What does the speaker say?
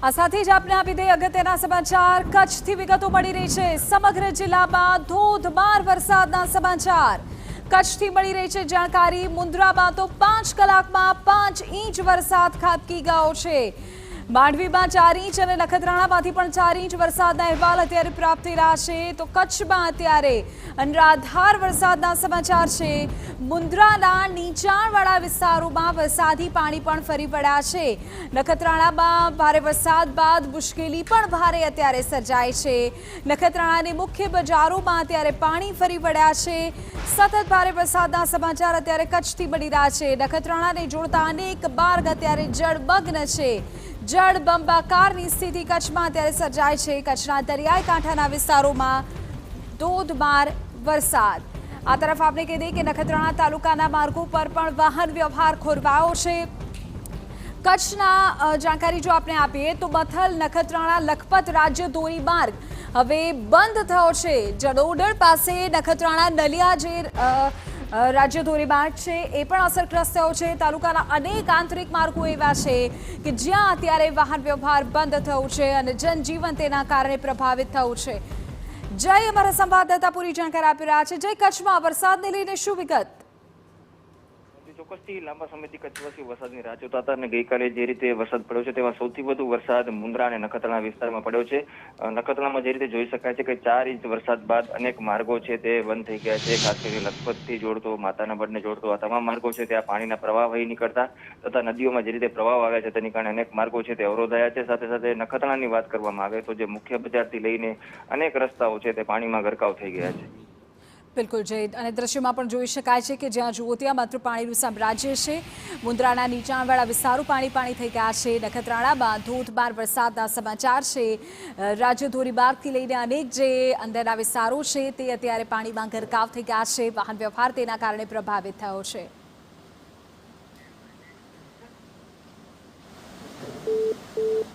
આ સાથે જ આપને આપી દઈએ અગત્યના સમાચાર કચ્છથી વિગતો મળી રહી છે। સમગ્ર જિલ્લામાં ધોધમાર વરસાદના સમાચાર કચ્છથી મળી રહી છે જાણકારી। મુન્દ્રામાં તો 5 કલાકમાં 5 ઇંચ વરસાદ ખાબકી ગયો છે। માંડવીમાં 4 ઇંચ અને નખત્રાણામાંથી પણ 4 ઇંચ વરસાદના અહેવાલ અત્યારે પ્રાપ્ત થઈ રહ્યા છે। તો કચ્છમાં અત્યારે અનરાધાર વરસાદના સમાચાર છે। મુન્દ્રાના નીચાણવાળા વિસ્તારોમાં વરસાદી પાણી પણ ફરી વળ્યા છે। નખત્રાણામાં ભારે વરસાદ બાદ મુશ્કેલી પણ ભારે અત્યારે સર્જાઈ છે। નખત્રાણાની મુખ્ય બજારોમાં અત્યારે પાણી ફરી વળ્યા છે। સતત ભારે વરસાદના સમાચાર અત્યારે કચ્છથી મળી રહ્યા છે। નખત્રાણાને જોડતા અનેક માર્ગ અત્યારે જળમગ્ન છે। જળબંબાકારની સ્થિતિ કચ્છમાં અત્યારે સર્જાય છે। કચ્છના દરિયાઈ કાંઠાના વિસ્તારોમાં ધોધમાર વરસાદ। આ તરફ આપણે કહી દઈએ કે નખત્રાણા તાલુકાના માર્ગો પર પણ વાહન વ્યવહાર ખોરવાયો છે। કચ્છના જાણકારી જો આપણે આપીએ તો મથલ નખત્રાણા લખપત રાજ્ય ધોરીમાર્ગ હવે બંધ થયો છે। જડોદળ પાસે નખત્રાણા નલિયા જે રાજ્ય ધોરીમાર્ગ છે એ પણ અસરગ્રસ્ત થયો છે। તાલુકાના અનેક આંતરિક માર્ગો એવા છે કે જ્યાં અત્યારે વાહન વ્યવહાર બંધ થયો છે અને જનજીવન તેના કારણે પ્રભાવિત થયું છે। જય અમારા સંવાદદાતા પૂરી જાણકારી આપી રહ્યા છે। જય, કચ્છમાં વરસાદને લઈને શું વિગત? ચોક્કસથી લાંબા સમયથી કચ્છવાસી વરસાદની રાહ જોતા હતા અને ગઈકાલે જે રીતે વરસાદ પડ્યો છે તેમાં સૌથી વધુ વરસાદ મુન્દ્રા અને નખત્રાણા વિસ્તારમાં પડ્યો છે। નખત્રાણામાં જે રીતે જોઈ શકાય છે કે 4 ઇંચ વરસાદ બાદ અનેક માર્ગો છે તે બંધ થઈ ગયા છે। ખાસ કરીને લખપતથી જોડતો માતાના બળને જોડતો આ તમામ માર્ગો છે ત્યાં પાણીના પ્રવાહ વહી નીકળતા તથા નદીઓમાં જે રીતે પ્રવાહ આવ્યા છે તેની કારણે અનેક માર્ગો છે તે અવરોધાયા છે। સાથે સાથે નખત્રાણાની વાત કરવામાં આવે તો જે મુખ્ય બજારથી લઈને અનેક રસ્તાઓ છે તે પાણીમાં ગરકાવ થઈ ગયા છે। બિલકુલ જય, અને દ્રશ્યમાં પણ જોઈ શકાય છે કે જ્યાં જુઓ ત્યાં માત્ર પાણીનું સામ્રાજ્ય છે। મુન્દ્રાના નીચાણવાળા વિસ્તારો પાણી થઈ ગયા છે। નખત્રાણામાં ધોધમાર વરસાદના સમાચાર છે। રાજ્ય ધોરીમાર્ગથી લઈને અનેક જે અંદરના વિસ્તારો છે તે અત્યારે પાણીમાં ગરકાવ થઈ ગયા છે। વાહન વ્યવહાર તેના કારણે પ્રભાવિત થયો છે।